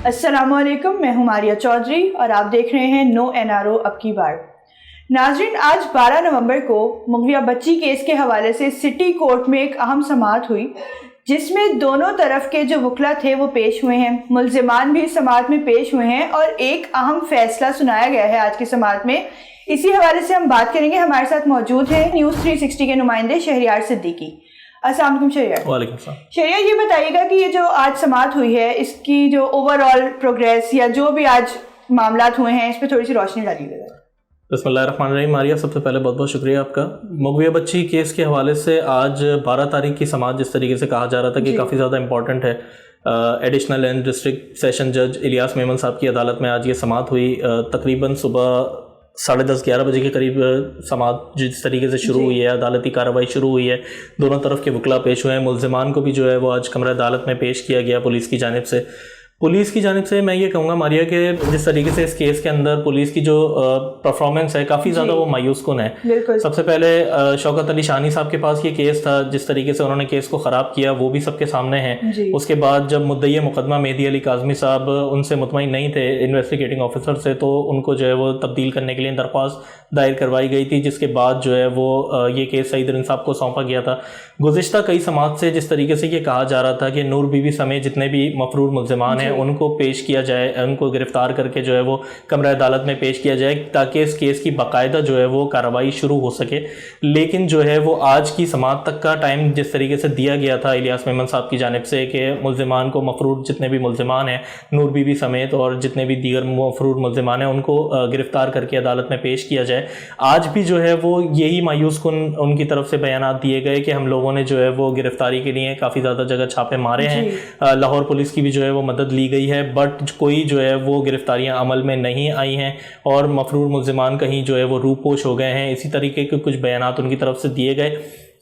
अस्सलामुअलैकुम, मैं हूं मारिया चौधरी और आप देख रहे हैं नो एनआरओ अब की बार। नाज़रीन, आज 12 नवंबर को मगविया बच्ची केस के हवाले से सिटी कोर्ट में एक अहम समाअत हुई, जिसमें दोनों तरफ के जो वकला थे वो पेश हुए हैं, मुल्जिमान भी समाअत में पेश हुए हैं और एक अहम फैसला सुनाया गया है आज की समाअत में। इसी हवाले से हम बात करेंगे। हमारे साथ मौजूद है न्यूज़ 360 के नुमाइंदे शहरियार सिद्दीकी। अस्सलाम वालेकुम शहरियार। वालेकुम सलाम। शहरियार, ये बताइएगा कि ये जो आज समाअत हुई है, इसकी जो ओवरऑल प्रोग्रेस या जो भी आज मामलात हुए हैं, इस पर थोड़ी सी रोशनी डालिएगा। बिस्मिल्लाहिर्रहमानिर्रहीम। मारिया, सबसे पहले बहुत बहुत शुक्रिया आपका। मगविया बच्ची केस के हवाले से आज 12 तारीख की समाअत जिस तरीके से कहा जा रहा था कि काफ़ी ज़्यादा इंपॉर्टेंट है, एडिशनल एंड डिस्ट्रिक्ट सेशन जज इलियास मेमन साहब की अदालत में आज ये समाअत हुई। तकरीबन सुबह 10:30-11 बजे के करीब समाअत जिस तरीके से शुरू हुई है, अदालती कार्रवाई शुरू हुई है, दोनों तरफ के वकला पेश हुए हैं। मुल्जिमान को भी जो है वो आज कमरा अदालत में पेश किया गया पुलिस की जानिब से। पुलिस की जानिब से मैं ये कहूँगा मारिया कि जिस तरीके से इस केस के अंदर पुलिस की जो परफॉर्मेंस है काफ़ी ज़्यादा वो मायूस कुन है। सबसे पहले शौकत अली शानी साहब के पास ये केस था, जिस तरीके से उन्होंने केस को ख़राब किया वो भी सबके सामने है। उसके बाद जब मुद्दई मुकदमा मेहदी अली काज़मी साहब उनसे मुतमईन नहीं थे इन्वेस्टिगेटिंग ऑफिसर से, तो उनको जो है वो तब्दील करने के लिए दरख्वास्त दायर करवाई गई थी, जिसके बाद जो है वो ये केस सईद साहब को सौंपा गया था। गुज़िश्ता कई समाअत से जिस तरीके से ये कहा जा रहा था कि नूर बीबी समेत जितने भी मफरूर मुल्जिमान हैं उनको पेश किया जाए, उनको गिरफ्तार करके जो है वो कमरा अदालत में पेश किया जाए ताकि इस केस की बाकायदा जो है वो कार्रवाई शुरू हो सके। लेकिन जो है वो आज की समाअत तक का टाइम जिस तरीके से दिया गया था इलियास मेमन साहब की जानिब से कि मुल्जिमान को मफरूर जितने भी मुल्जिमान हैं नूर बीबी समेत और जितने भी दीगर मफरूर मुल्जिमान हैं उनको गिरफ्तार करके अदालत में पेश किया जाए, आज भी जो है वो यही मायूस कुन उनकी तरफ से बयानात दिए गए कि हम लोगों ने जो है वो गिरफ्तारी के लिए काफ़ी ज़्यादा जगह छापे मारे हैं, लाहौर पुलिस की भी जो है वो मदद ली गई है, बट कोई जो है वो गिरफ्तारियां अमल में नहीं आई हैं और मफरूर मुल्जिमान कहीं जो है वो रूपोश हो गए हैं। इसी तरीके के कुछ बयानात उनकी तरफ से दिए गए।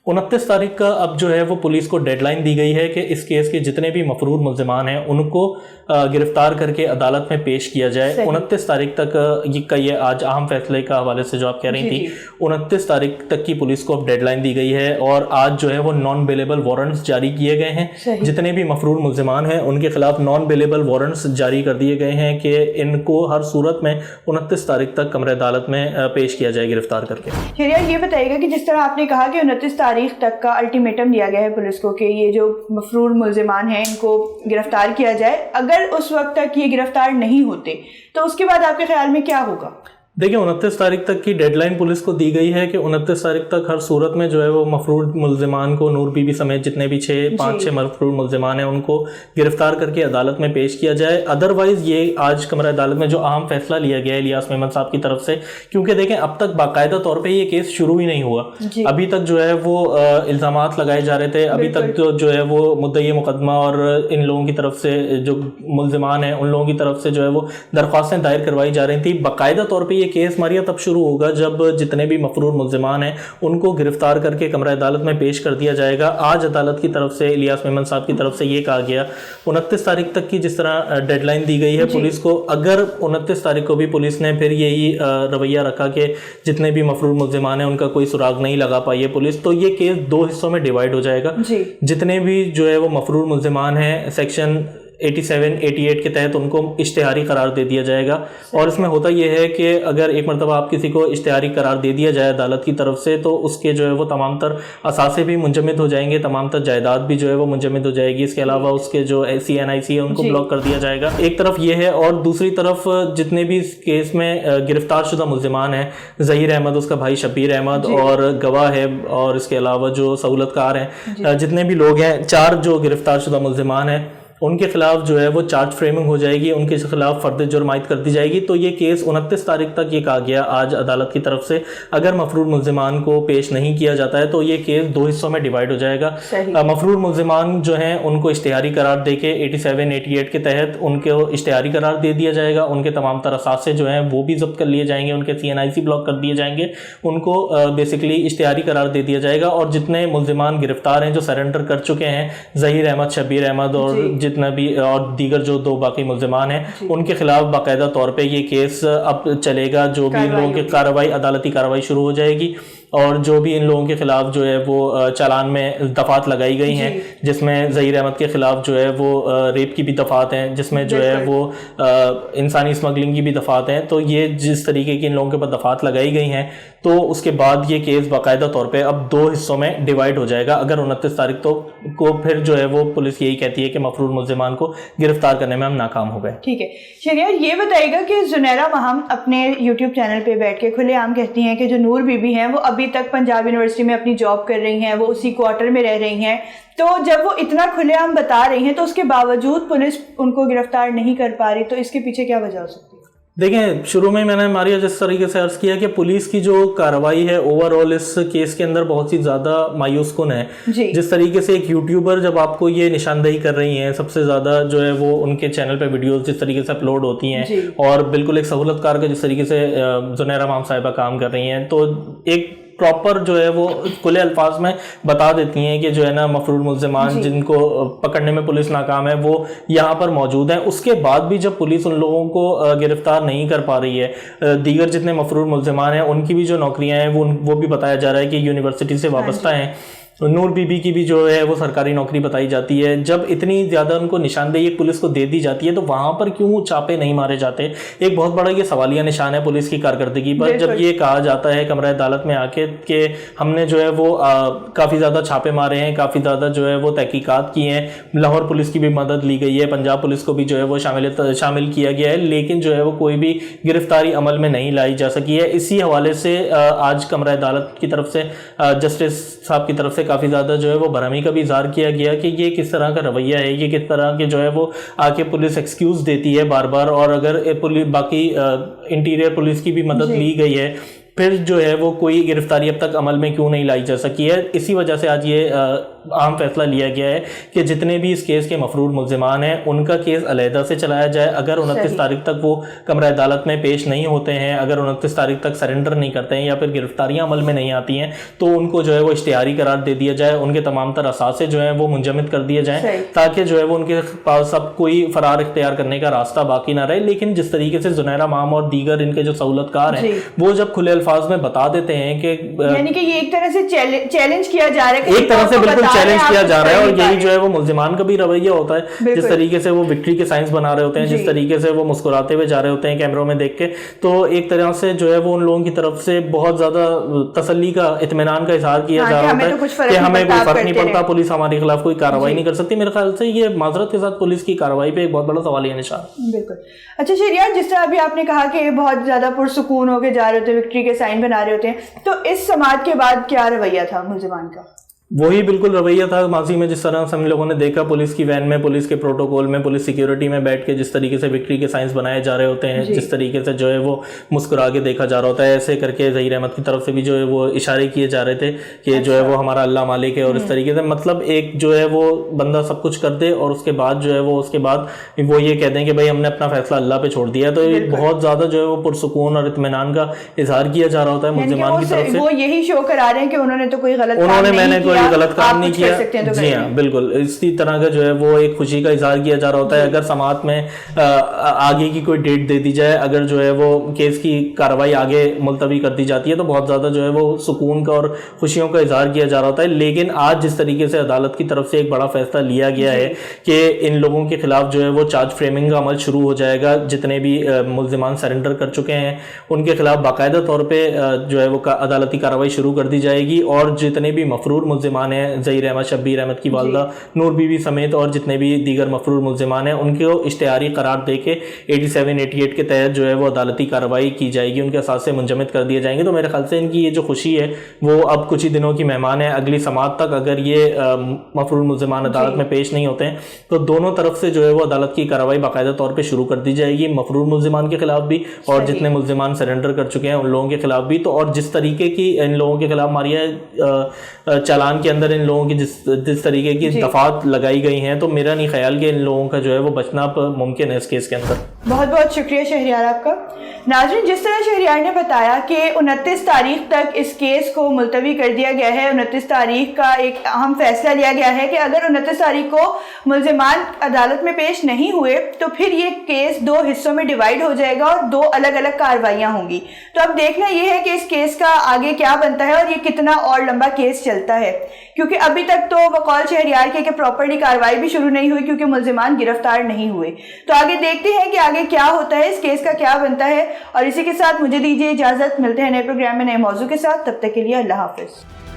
29 तारीख का अब जो है वो पुलिस को डेडलाइन दी गई है कि इस केस के जितने भी मफरूर मुल्जिमान हैं उनको गिरफ्तार करके अदालत में पेश किया जाए। 29 तारीख तक ये आज अहम फैसले का हवाले से जो आप कह रही थी, 29 तारीख तक की पुलिस को अब डेडलाइन दी गई है और आज जो है वो नॉन बेलेबल वारंट्स जारी किए गए हैं। जितने भी मफरूर मुल्जिमान हैं उनके खिलाफ नॉन बेलेबल वारंट्स जारी कर दिए गए हैं कि इनको हर सूरत में 29 तारीख तक कमरे अदालत में पेश किया जाए गिरफ्तार करके। शहरिया, ये बताइएगा कि जिस तरह आपने कहा कि 29 तारीख तक का अल्टीमेटम दिया गया है पुलिस को कि ये जो मफरूर मुल्जिमान हैं इनको गिरफ्तार किया जाए, अगर उस वक्त तक ये गिरफ्तार नहीं होते तो उसके बाद आपके ख्याल में क्या होगा? देखिए, 29 तारीख तक की डेडलाइन पुलिस को दी गई है कि 29 तारीख तक हर सूरत में जो है वो मफरूर मुल्जिमान को नूर बीबी समेत जितने भी 5-6 मफरूर मुल्जिमान हैं उनको गिरफ्तार करके अदालत में पेश किया जाए। अदरवाइज ये आज कमरा अदालत में जो अहम फैसला लिया गया है इलियास मेमन साहब की तरफ से, क्योंकि देखें अब तक बाकायदा तौर पर ये केस शुरू ही नहीं हुआ। अभी तक जो है वो इल्ज़ामात लगाए जा रहे थे, अभी तक तो जो है वो मुद्दई मुकदमा और इन लोगों की तरफ से जो मुल्जिमान हैं उन लोगों की तरफ से जो है वो दरख्वास्तें दायर करवाई जा रही थी। बाकायदा तौर पर ये केस मारिया तब शुरू होगा जब जितने भी मफरूर मुल्जिमान हैं उनको गिरफ्तार करके कमरा अदालत में पेश कर दिया जाएगा। आज अदालत की तरफ से इलियास मेमन साहब की तरफ से ये कहा गया 29 तारीख तक की जिस तरह डेडलाइन दी गई है पुलिस को, अगर 29 तारीख को भी पुलिस ने फिर यही रवैया रखा कि जितने भी मफरूर मुल्जिमान हैं उनका कोई सुराग नहीं लगा पाई है पुलिस, तो ये केस 2 हिस्सों में डिवाइड हो जाएगा। जितने भी जो है वो मफरूर मुल्जिमान हैं सेक्शन 87-88 के तहत उनको इश्तिहारी करार दे दिया जाएगा। और इसमें होता यह है कि अगर एक मरतबा आप किसी को इश्तिहारी करार दे दिया जाए अदालत की तरफ से, तो उसके जो है वो तमाम तर असासे भी मुंजमद हो जाएंगे, तमाम तर जायदाद भी जो है वो मुंजमद हो जाएगी। इसके अलावा उसके जो CNIC है उनको ब्लॉक कर दिया जाएगा। एक तरफ ये है और दूसरी तरफ जितने भी इस केस में गिरफ्तार शुदा मुल्जिमान हैं, ज़हीर अहमद, उसका भाई शब्बीर अहमद और गवाह है, और इसके अलावा जो सहूलतकार हैं, जितने भी लोग हैं, 4 जो गिरफ्तार शुदा मुल्जिमान हैं उनके खिलाफ जो है वो चार्ज फ्रेमिंग हो जाएगी, उनके खिलाफ फर्द जुर्म आयद कर दी जाएगी। तो ये केस 29 तारीख तक ये कहा गया आज अदालत की तरफ से, अगर मफरूर मुल्जिमान को पेश नहीं किया जाता है तो ये केस 2 हिस्सों में डिवाइड हो जाएगा। मफरूर मुल्जिमान जो हैं उनको इश्तिहारी करार दे के 87-88 के तहत उनको इश्तिहारी करार दे दिया जाएगा। उनके तमाम तर असासे जो हैं वो भी जब्त कर लिए जाएंगे, उनके CNIC ब्लॉक कर दिए जाएंगे, उनको बेसिकली इश्तिहारी करार दे दिया जाएगा। और जितने मुल्जिमान गिरफ्तार हैं जो सरेंडर कर चुके हैं, ज़हीर अहमद, शब्बीर अहमद और जितना भी और दीगर जो 2 बाकी मुल्जिमान हैं उनके खिलाफ बाकायदा तौर पे ये केस अब चलेगा। जो भी लोगों की कार्रवाई, अदालती कार्रवाई शुरू हो जाएगी और जो भी इन लोगों के खिलाफ जो है वो चालान में दफात लगाई गई हैं, जिसमें ज़हीर अहमद के खिलाफ जो है वो रेप की भी दफात हैं, जिसमें जो है वो इंसानी स्मगलिंग की भी दफात हैं। तो ये जिस तरीके की इन लोगों के ऊपर दफात लगाई गई हैं, तो उसके बाद ये केस बाकायदा तौर पे अब 2 हिस्सों में डिवाइड हो जाएगा। अगर 29 तारीख को फिर जो है वो पुलिस यही कहती है कि मफरूर मुल्जिमान को गिरफ्तार करने में हम नाकाम हो गए। ठीक है शहरियार, ये बताइएगा कि जुनैरा महम अपने यूट्यूब चैनल पे बैठ के खुलेआम कहती हैं कि जो नूर बीबी हैं वो अभी तक पंजाब यूनिवर्सिटी में अपनी जॉब कर रही हैं, वो उसी क्वार्टर में रह रही हैं। तो जब वो इतना खुलेआम बता रही हैं तो उसके बावजूद पुलिस उनको गिरफ्तार नहीं कर पा रही, तो इसके पीछे क्या वजह हो सकती है? देखें, शुरू में मैंने मारिया जिस तरीके से अर्ज किया कि पुलिस की जो कार्रवाई है ओवरऑल इस केस के अंदर बहुत ही ज़्यादा मायूस कुन है। जिस तरीके से एक यूट्यूबर जब आपको ये निशानदेही कर रही हैं, सबसे ज़्यादा जो है वो उनके चैनल पे वीडियोस जिस तरीके से अपलोड होती हैं और बिल्कुल एक सहूलतकार का जिस तरीके से जुनैरा महम साहिबा काम कर रही हैं, तो एक प्रॉपर जो है वो खुले अल्फाज में बता देती हैं कि जो है ना मफरूर मुल्जिमान जिनको पकड़ने में पुलिस नाकाम है वो यहाँ पर मौजूद हैं। उसके बाद भी जब पुलिस उन लोगों को गिरफ्तार नहीं कर पा रही है, दीगर जितने मफरूर मुल्जिमान हैं उनकी भी जो नौकरियाँ हैं वो भी बताया जा रहा है कि यूनिवर्सिटी से वाबस्ता हैं। नूर बीबी की भी जो है वो सरकारी नौकरी बताई जाती है। जब इतनी ज़्यादा उनको निशानदेही पुलिस को दे दी जाती है तो वहाँ पर क्यों छापे नहीं मारे जाते? एक बहुत बड़ा ये सवालिया निशान है पुलिस की कारकर्दगी पर। जब ये कहा जाता है कमरा अदालत में आके कि हमने जो है वो काफ़ी ज़्यादा छापे मारे हैं, काफ़ी ज़्यादा जो है वो तहकीकात की हैं, लाहौर पुलिस की भी मदद ली गई है, पंजाब पुलिस को भी जो है वो शामिल किया गया है, लेकिन जो है वो कोई भी गिरफ्तारी अमल में नहीं लाई जा सकी है। इसी हवाले से आज कमरा अदालत की तरफ से जस्टिस साहब की तरफ से काफ़ी ज़्यादा जो है वो भरमी का भी इज़हार किया गया कि ये किस तरह का रवैया है, ये किस तरह के जो है वो आके पुलिस एक्सक्यूज़ देती है बार बार, और अगर पुलिस बाकी इंटीरियर पुलिस की भी मदद ली गई है फिर जो है वो कोई गिरफ्तारी अब तक अमल में क्यों नहीं लाई जा सकी है। इसी वजह से आज ये अहम फैसला लिया गया है कि जितने भी इस केस के मफरूर मुल्जिमान हैं उनका केस अलहदा से चलाया जाए। अगर 29 तारीख तक वो कमरा अदालत में पेश नहीं होते हैं, अगर 29 तारीख तक सरेंडर नहीं करते हैं या फिर गिरफ्तारियां अमल में नहीं आती हैं, तो उनको जो है वो इश्तिहारी करार दे दिया जाए, उनके तमाम तर असासे जो है वो मुंजमद कर दिए जाएँ ताकि जो है वो उनके पास अब कोई फरार इख्तियार करने का रास्ता बाकी ना रहे। लेकिन जिस तरीके से जुनैरा महम और दीगर इनके जो सहूलतकार हैं वो जब खुले अल्फाज में बता देते हैं कि यानी कि ये एक तरह से चैलेंज किया जा रहा है, एक तरह से बिल्कुल चैलेंज किया जा रहा है, और यही जो है वो मुल्जिमान का भी रवैया होता है। जिस तरीके से वो विक्ट्री के साइंस बना रहे होते हैं, जिस तरीके से वो मुस्कुराते हुए जा रहे होते हैं कैमरों में देख के, तो एक तरह से जो है वो उन लोगों की तरफ से बहुत ज्यादा तसल्ली का, इत्मीनान का इजहार किया जा रहा होता है कि हमें कोई फर्क नहीं पड़ता, पुलिस हमारे खिलाफ कोई कार्रवाई नहीं कर सकती। मेरे ख्याल से ये माजरत के साथ पुलिस की कार्रवाई पे एक बहुत बड़ा सवालिया निशान। बिल्कुल। अच्छा शहरियार, जिस तरह अभी आपने कहा कि बहुत ज्यादा पुरसुकून होके जा रहे होते, विक्ट्री के साइन बना रहे होते हैं, तो इस समाअत के बाद क्या रवैया था मुल्जिमान का? वही बिल्कुल रवैया था माजी में, जिस तरह से हम लोगों ने देखा पुलिस की वैन में, पुलिस के प्रोटोकॉल में, पुलिस सिक्योरिटी में बैठ के जिस तरीके से विक्ट्री के साइंस बनाए जा रहे होते हैं, जिस तरीके से जो है वो मुस्कुरा के देखा जा रहा होता है, ऐसे करके ज़हीर अहमद की तरफ से भी जो है वो इशारे किए जा रहे थे कि जो है वो हमारा अल्लाह मालिक है, और इस तरीके से मतलब एक जो है वो बंदा सब कुछ कर दे और उसके बाद जो है वो उसके बाद वो ये कह दें कि भाई हमने अपना फैसला अल्लाह पे छोड़ दिया। तो ये बहुत ज़्यादा जो है वो पुरसुकून और इत्मीनान का इजहार किया जा रहा होता है मुल्जिमान की तरफ से। वो यही शो करा रहे हैं कि उन्होंने तो कोई गलत मैंने कोई गलत काम नहीं किया। जी हाँ, बिल्कुल इसी तरह का जो है वो एक खुशी का इजहार किया जा रहा होता है। अगर समाअत में आगे की कोई डेट दे दी जाए, अगर जो है वो केस की कार्रवाई आगे मुलतवी कर दी जाती है, तो बहुत ज़्यादा जो है वो सुकून का और खुशियों का इजहार किया जा रहा होता है। लेकिन आज जिस तरीके से अदालत की तरफ से एक बड़ा फैसला लिया गया है कि इन लोगों के खिलाफ जो है वो चार्ज फ्रेमिंग का अमल शुरू हो जाएगा, जितने भी मुल्जिमान सरेंडर कर चुके हैं उनके खिलाफ बाकायदा तौर पर जो है वो अदालती कार्रवाई शुरू कर दी जाएगी, और जितने भी मफरूर मुल्जिमान हैं, ज़हीर अहमद, शब्बीर अहमद की वालदा, नूर बीबी समेत और जितने भी दीगर मफरूर मुल्जिमान हैं, उनको इश्तिहारी करार दे के 87-88 के तहत जो है वो अदालती कार्रवाई की जाएगी, उनके असास से मुंजमद कर दिए जाएंगे। तो मेरे ख्याल से इनकी ये जो खुशी है वो अब कुछ ही दिनों की मेहमान है। अगली समाअत तक अगर ये मफरूर मुल्जिमान अदालत में पेश नहीं होते हैं तो दोनों तरफ से जो है वो अदालत की कार्रवाई बाकायदा तौर पर शुरू कर दी जाएगी, मफरूर मुल्जिमान के खिलाफ भी और जितने मुल्जिमान सरेंडर कर चुके हैं उन लोगों के खिलाफ भी। तो और जिस तरीके की इन लोगों के खिलाफ मारिया चालान निज़ाम के अंदर इन लोगों की जिस तरीके की दफात लगाई गई हैं, तो मेरा नहीं ख्याल कि इन लोगों का जो है वो बचना मुमकिन है इस केस के अंदर। बहुत बहुत शुक्रिया शहरियार आपका। नाज़रीन, जिस तरह शहरियार ने बताया कि 29 तारीख तक इस केस को मुलतवी कर दिया गया है, 29 तारीख का एक अहम फैसला लिया गया है कि अगर 29 तारीख को मुल्ज़िमान अदालत में पेश नहीं हुए तो फिर ये केस 2 हिस्सों में डिवाइड हो जाएगा और 2 अलग अलग कार्रवाइयाँ होंगी। तो अब देखना ये है कि इस केस का आगे क्या बनता है और ये कितना और लंबा केस चलता है, क्योंकि अभी तक तो बकौल शहरियार के प्रॉपर्ली कार्रवाई भी शुरू नहीं हुई क्योंकि मुल्ज़िमान गिरफ्तार नहीं हुए। तो आगे देखते हैं कि आगे क्या होता है, इस केस का क्या बनता है। और इसी के साथ मुझे दीजिए इजाज़त, मिलते हैं नए प्रोग्राम में नए मौजू के साथ। तब तक के लिए अल्लाह हाफिज़।